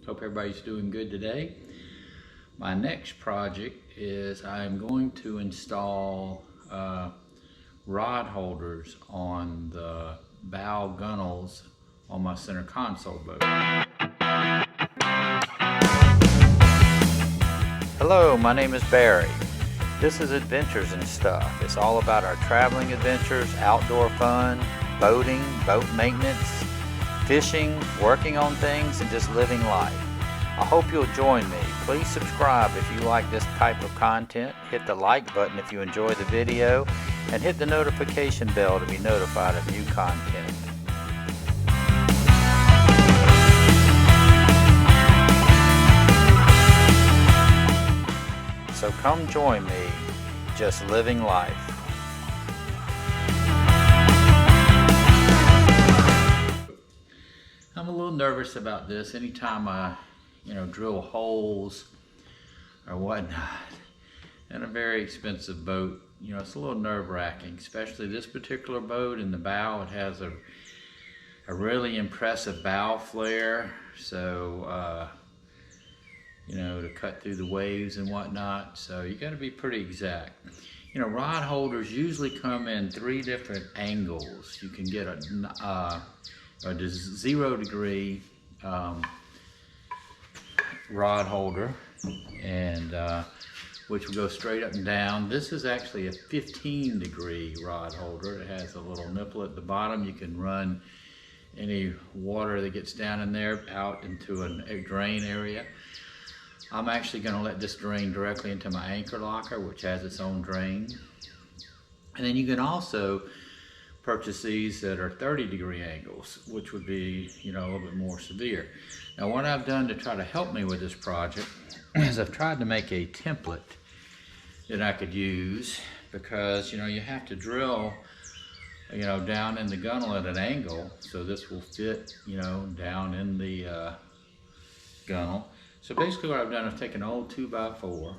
Hope everybody's doing good today. My next project is I'm going to install rod holders on the bow gunnels on my center console boat. Hello, my name is Barry. This is Adventures and Stuff. It's all about our traveling adventures, outdoor fun, boating, boat maintenance, fishing, working on things, and just living life. I hope you'll join me. Please subscribe if you like this type of content. Hit the like button if you enjoy the video, and hit the notification bell to be notified of new content. So come join me, just living life. I'm a little nervous about this. Anytime I, drill holes or whatnot in a very expensive boat, it's a little nerve-wracking, especially this particular boat in the bow. It has a really impressive bow flare, so to cut through the waves and whatnot. So you got to be pretty exact. Rod holders usually come in 3 different angles. You can get a 0 degree rod holder, and which will go straight up and down. This is actually a 15 degree rod holder. It has a little nipple at the bottom. You can run any water that gets down in there out into a drain area. I'm actually going to let this drain directly into my anchor locker, which has its own drain. And then you can also purchase these that are 30 degree angles, which would be, a little bit more severe. Now, what I've done to try to help me with this project is I've tried to make a template that I could use, because, you have to drill, down in the gunnel at an angle, so this will fit, down in the gunnel. So basically what I've done is take an old 2x4,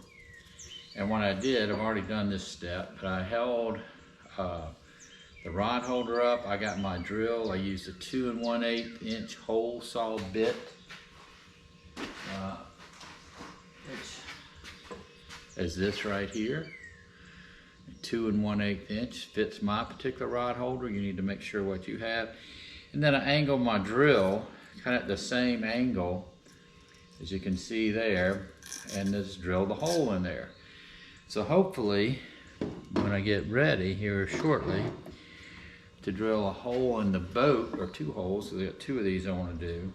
and what I did, I've already done this step, but I held the rod holder up. I got my drill. I used a 2 1/8 inch hole saw bit, which is this right here. 2 1/8 inch fits my particular rod holder. You need to make sure what you have. And then I angled my drill kind of at the same angle as you can see there, and just drilled a hole in there. So hopefully, when I get ready here shortly to drill a hole in the boat, or 2 holes, so I got 2 of these I want to do,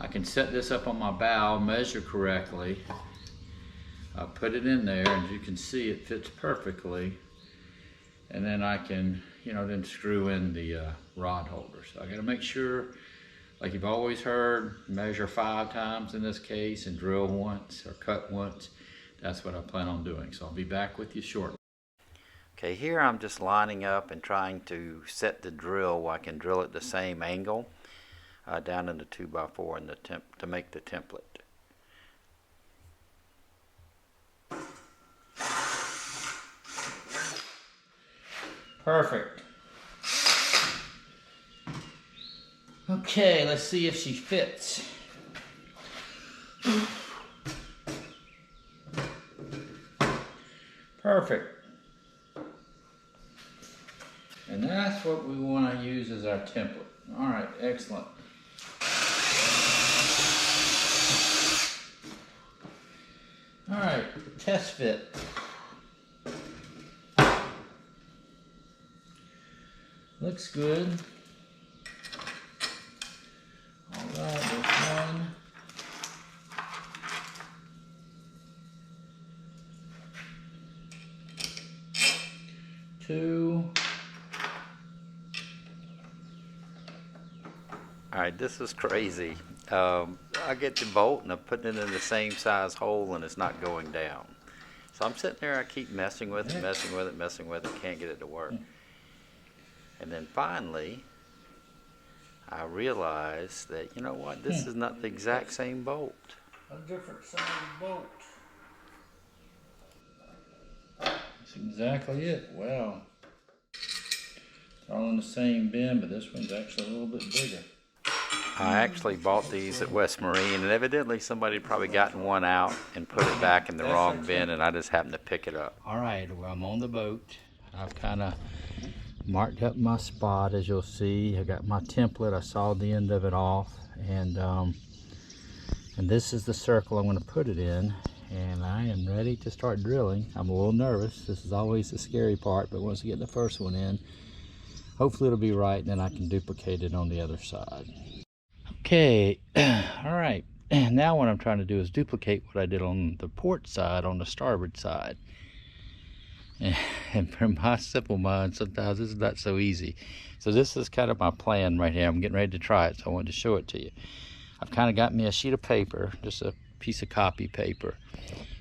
I can set this up on my bow, measure correctly, I'll put it in there, and you can see it fits perfectly, and then I can, then screw in the rod holder. So I got to make sure, like you've always heard, measure 5 times in this case, and drill once or cut once. That's what I plan on doing. So I'll be back with you shortly. Okay, here I'm just lining up and trying to set the drill where I can drill at the same angle down in the 2x4 in to make the template. Perfect. Okay, let's see if she fits. Perfect. And that's what we want to use as our template. All right, excellent. All right, test fit. Looks good. All right, there's 1. 2. All right, this is crazy. I get the bolt and I'm putting it in the same size hole, and it's not going down. So I'm sitting there, I keep messing with it, can't get it to work. And then finally, I realized that, this is not the exact same bolt. A different size bolt. That's exactly it. Wow. It's all in the same bin, but this one's actually a little bit bigger. I actually bought these at West Marine, and evidently somebody had probably gotten one out and put it back in the wrong bin, and I just happened to pick it up. All right, well, I'm on the boat. I've kind of marked up my spot, as you'll see. I got my template. I sawed the end of it off, and this is the circle I'm going to put it in, and I am ready to start drilling. I'm a little nervous. This is always the scary part, but once I get the first one in, hopefully it'll be right, and then I can duplicate it on the other side. Okay, all right. And now what I'm trying to do is duplicate what I did on the port side, on the starboard side. And for my simple mind, sometimes this is not so easy. So this is kind of my plan right here. I'm getting ready to try it, so I wanted to show it to you. I've kind of got me a sheet of paper, just a piece of copy paper,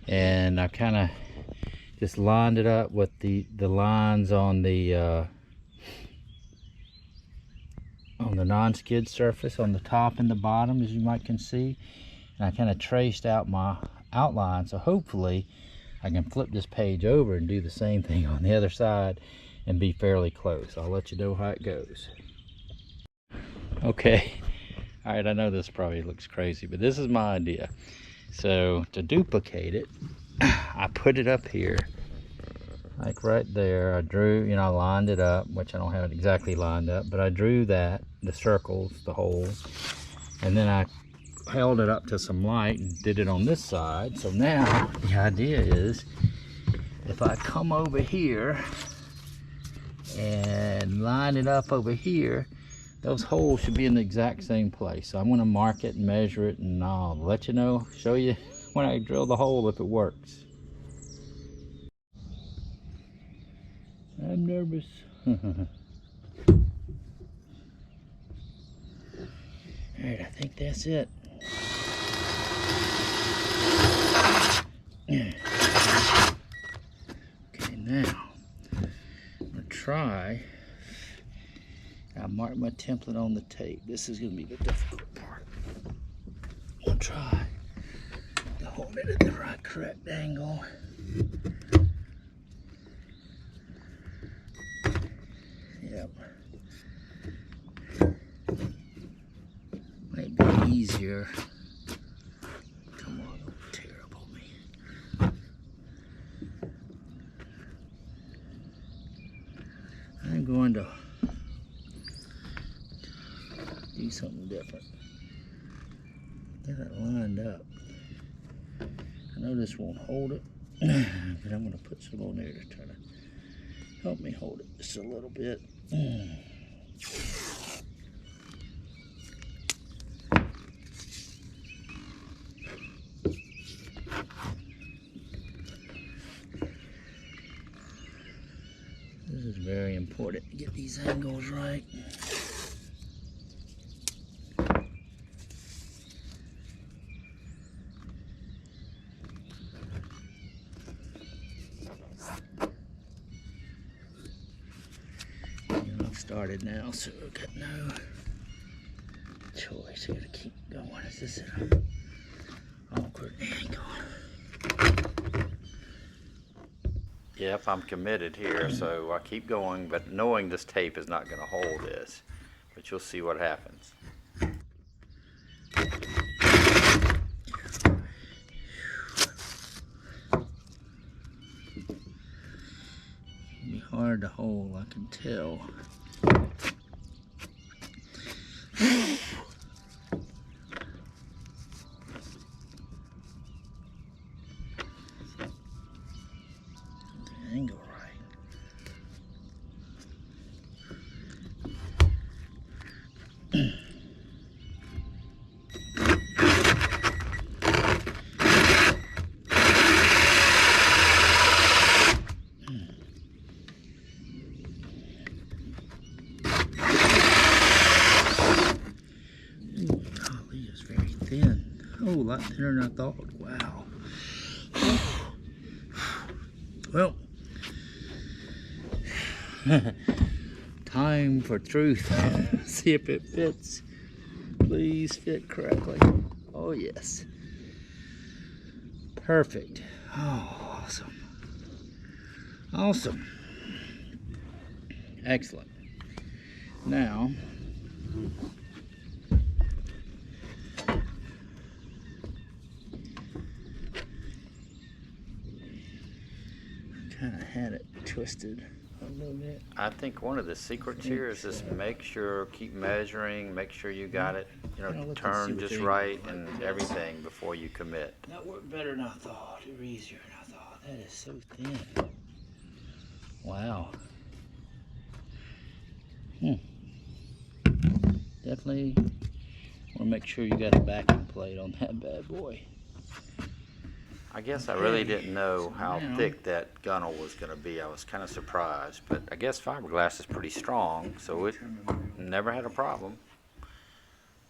and I kind of just lined it up with the lines on the non-skid surface on the top and the bottom, as you might can see, and I kind of traced out my outline, so hopefully I can flip this page over and do the same thing on the other side and be fairly close. I'll let you know how it goes. Okay, all right, I know this probably looks crazy, but this is my idea. So to duplicate it, I put it up here, like right there. I drew, you know, I lined it up, which I don't have it exactly lined up, but I drew that, the circles, the holes, and then I held it up to some light and did it on this side. So now the idea is, if I come over here and line it up over here, those holes should be in the exact same place. So I'm going to mark it and measure it, and I'll let you know, show you when I drill the hole if it works. I'm nervous. Alright, I think that's it. Okay, now I'm going to try. I marked my template on the tape. This is going to be the difficult part. I'm going to try to hold it at the right correct angle. Yep. Might be easier. Come on, don't tear up on me. I'm going to do something different. Get it lined up. I know this won't hold it, but I'm going to put some on there to try to help me hold it just a little bit. This is very important to get these angles right. Started now, so I've got no choice. I gotta keep going. Is this an awkward angle? Yep, I'm committed here, so I keep going, but knowing this tape is not going to hold this, but you'll see what happens. It'll be hard to hold, I can tell. Angle right. Golly, it's very thin. Oh, a lot thinner than I thought. Wow. Well, time for truth. See if it fits. Please fit correctly. Oh yes. Perfect. Oh, awesome. Awesome. Excellent. Now, kind of had it twisted a little bit. I think one of the secrets here is just make sure, keep measuring, make sure you got it, turn just right and everything before you commit. That worked better than I thought. It was easier than I thought. That is so thin. Wow. Definitely want to make sure you got a backing plate on that bad boy. I guess I really didn't know how thick that gunnel was going to be. I was kind of surprised, but I guess fiberglass is pretty strong, so it never had a problem.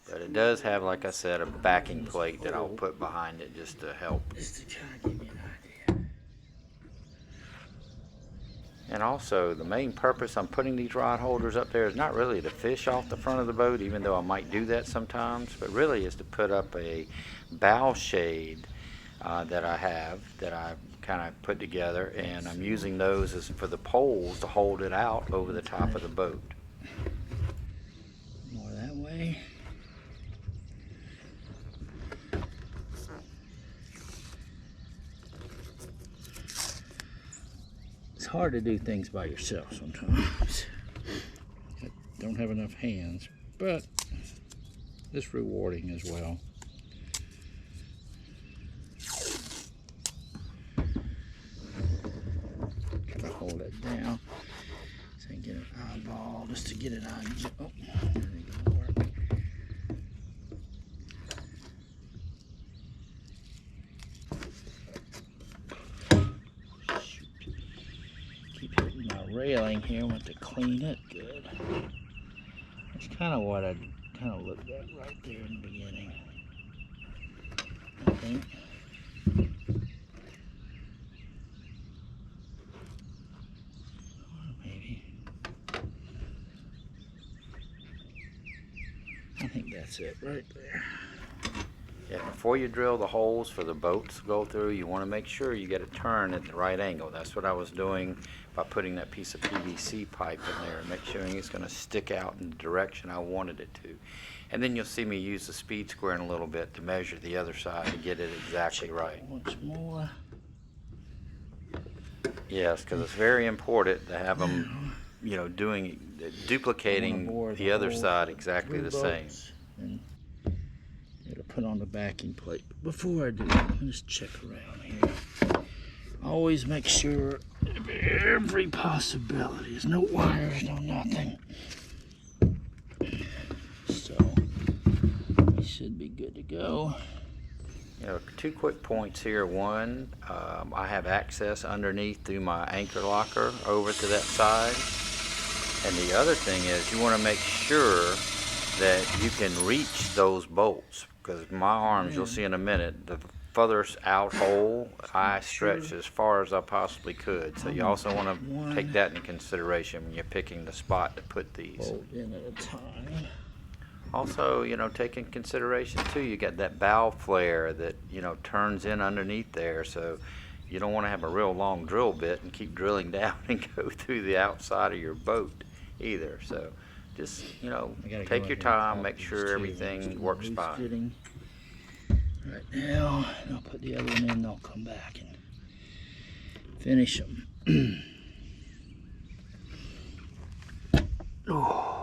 But it does have, like I said, a backing plate that I'll put behind it just to help. Just to kind of give you an idea. And also, the main purpose I'm putting these rod holders up there is not really to fish off the front of the boat, even though I might do that sometimes, but really is to put up a bow shade that I kind of put together, and I'm using those as for the poles to hold it out over the top of the boat. More that way. It's hard to do things by yourself sometimes. I don't have enough hands, but it's rewarding as well. Hold it down so I can get an eyeball just to get it on. Oh, that ain't gonna work. Shoot. Keep hitting my railing here. I want to clean it good. That's kind of what I kind of looked at right there in the beginning, I think. I think that's it right there. Yeah, before you drill the holes for the boats to go through, you want to make sure you get a turn at the right angle. That's what I was doing by putting that piece of PVC pipe in there, make sure it's going to stick out in the direction I wanted it to. And then you'll see me use the speed square in a little bit to measure the other side to get it exactly right. Once more. Yes, because it's very important to have them, duplicating the other side exactly the same. And to put on the backing plate. But before I do, let me just check around here. Always make sure every possibility. There's no wires, no nothing. So we should be good to go. Two quick points here. One, I have access underneath through my anchor locker over to that side. And the other thing is you want to make sure that you can reach those bolts, because my arms, you'll see in a minute, the furthest out hole, I stretched as far as I possibly could. So you also want to take that into consideration when you're picking the spot to put these. Bolt in at a time. Also, take in consideration too, you got that bow flare that, turns in underneath there, so you don't want to have a real long drill bit and keep drilling down and go through the outside of your boat either. So just, take your time, make sure everything works fine. Right now, and I'll put the other one in, and I'll come back and finish them. Oh.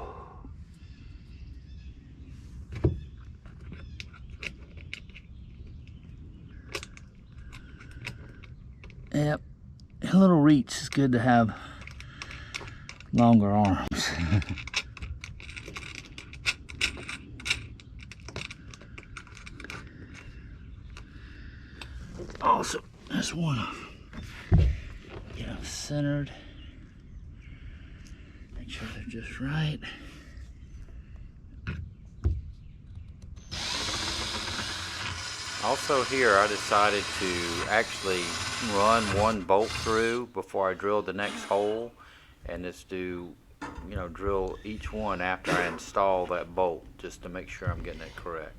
Yep, a little reach is good to have longer arms. Also, that's one of them. Get them centered. Make sure they're just right. Also here, I decided to actually run one bolt through before I drilled the next hole, and just do, drill each one after I install that bolt, just to make sure I'm getting it correct.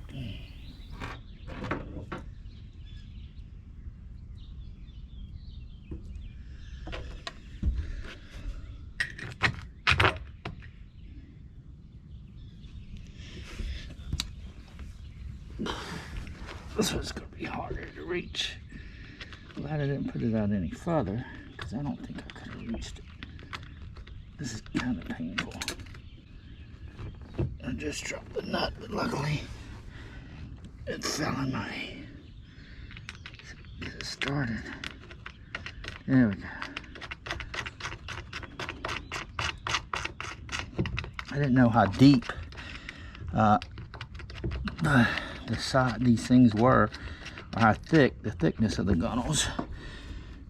This one's going to be harder to reach. Glad I didn't put it out any further. because I don't think I could have reached it. This is kind of painful. I just dropped the nut, but luckily it fell in my, get it started. There we go. I didn't know how deep the side these things were, or how thick, the thickness of the gunnels.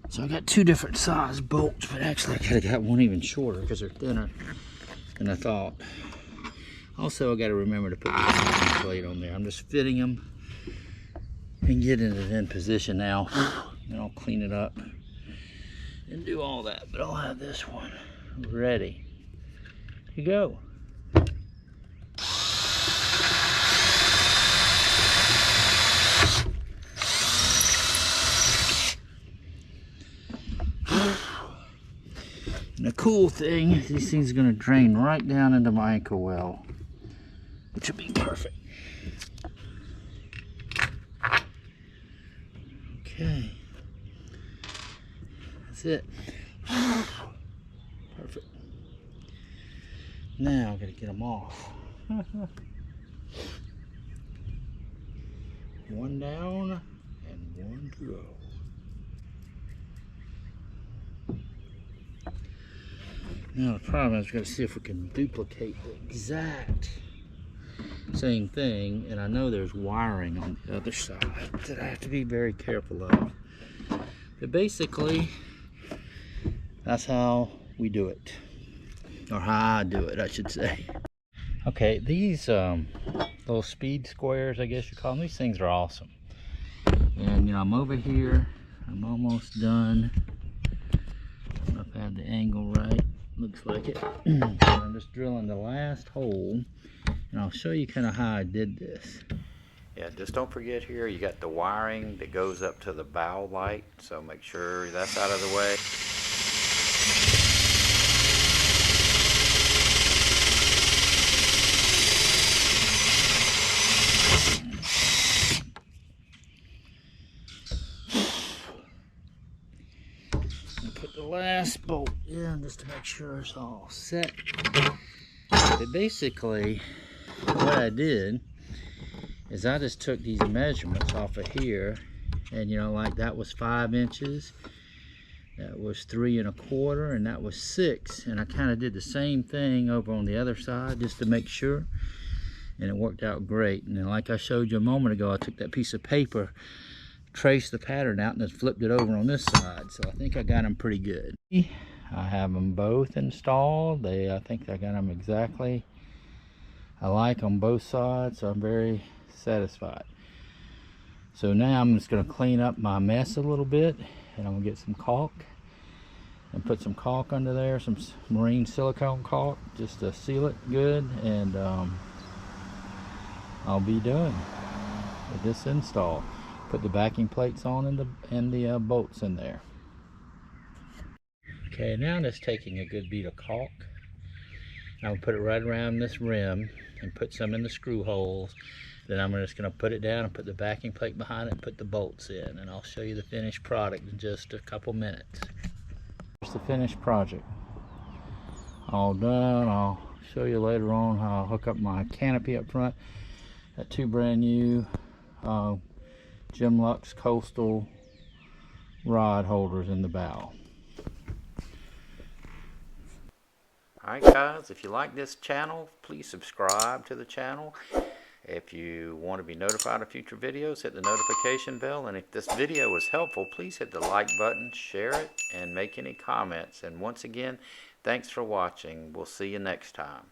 So I got two different size bolts, but actually I could have got one even shorter because they're thinner than I thought. Also, I got to remember to put the backing plate on there. I'm just fitting them and getting it in position now. And I'll clean it up and do all that. But I'll have this one ready to go. And the cool thing is these things are going to drain right down into my ankle well, which will be perfect. Okay, that's it. Perfect. Now I'm going to get them off. One down and one to go. Now the problem is we've got to see if we can duplicate the exact same thing, and I know there's wiring on the other side that I have to be very careful of. But basically, that's how we do it, or how I do it, I should say. Okay, these little speed squares, I guess you call them, these things are awesome. And you know, I'm over here, I'm almost done. I don't know if I have the angle right. Looks like it. I'm just drilling the last hole, and I'll show you kind of how I did this. Yeah, just don't forget here, you got the wiring that goes up to the bow light, so make sure that's out of the way. Put the last bolt in just to make sure it's all set. But basically, what I did is I just took these measurements off of here, and you know, like that was 5 inches, that was 3 1/4, and that was 6. And I kind of did the same thing over on the other side just to make sure, and it worked out great. And then, like I showed you a moment ago, I took that piece of paper, traced the pattern out, and then flipped it over on this side. So I think I got them pretty good. I have them both installed. I think I got them exactly alike on both sides, so I'm very satisfied. So now I'm just going to clean up my mess a little bit, and I'm going to get some caulk and put some caulk under there, some marine silicone caulk, just to seal it good, and I'll be done with this install. Put the backing plates on and the bolts in there. Okay, now I'm just taking a good bead of caulk. I'll put it right around this rim and put some in the screw holes. Then I'm just going to put it down and put the backing plate behind it and put the bolts in. And I'll show you the finished product in just a couple minutes. Here's the finished project. All done. I'll show you later on how I'll hook up my canopy up front. Got 2 brand new Jim Lux Coastal rod holders in the bow. Alright guys, if you like this channel, please subscribe to the channel. If you want to be notified of future videos, hit the notification bell. And if this video was helpful, please hit the like button, share it, and make any comments. And once again, thanks for watching. We'll see you next time.